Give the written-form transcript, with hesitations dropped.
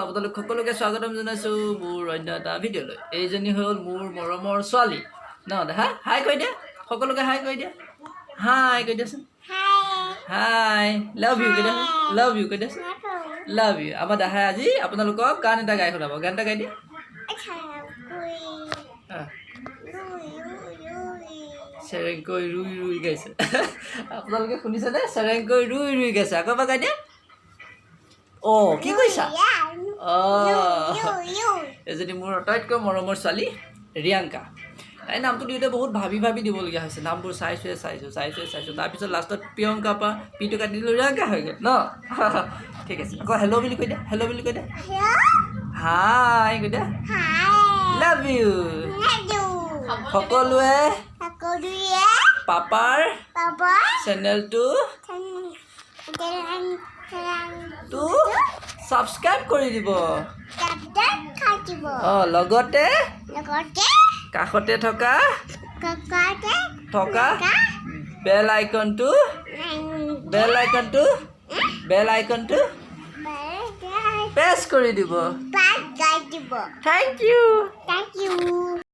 আপোনালোক সকলোকে স্বাগতম জনাইছোঁ মোৰ অন্য এটা ভিডিঅ'লৈ। এইজনী হ'ল মোৰ মৰমৰ ছোৱালী ন দেখা। হাই কৈ দিয়া, সকলোকে হাই কৈ দিয়া, হাই কৈ দিয়াচোন, হাই লাভ ইউ কৈ দিয়া, লাভ ইউ কৈ দিয়াচোন, লাভ ইউ। আমাৰ দেহাই আজি আপোনালোকক গান এটা গাই শুনাব। গান এটা গাই দিয়া। চেৰেংকৈ ৰুই ৰুই গাইছে। আপোনালোকে শুনিছেনে? চেৰেংকৈ ৰুই ৰুই গাইছে। আকৌ এবাৰ গাই দিয়া। অঁ কি কৈছা? এজনী মোৰ আটাইতকৈ মৰমৰ ছোৱালী ৰিয়াংকা। তাই নামটো দিওঁতে বহুত ভাবি ভাবি দিবলগীয়া হৈছে। নামবোৰ চাইছোঁ তাৰপিছত লাষ্টত প্ৰিয়ংকা পৰা পিটো কাটি দিলোঁ, ৰিয়াংকা হৈ গ'ল ন। ঠিক আছে, আকৌ হেল্ল' বুলি কৈ দিয়া, হেল্ল' বুলি কৈ দিয়া, হাই কৈ দিয়া, লাভ ইউ। সকলোৱে পাপাৰ চেনেলটো ছাবস্ক্ৰাইব কৰি দিব। লগতে কাষতে থকা বেল আইকনটো প্ৰেছ কৰি দিব। Thank U.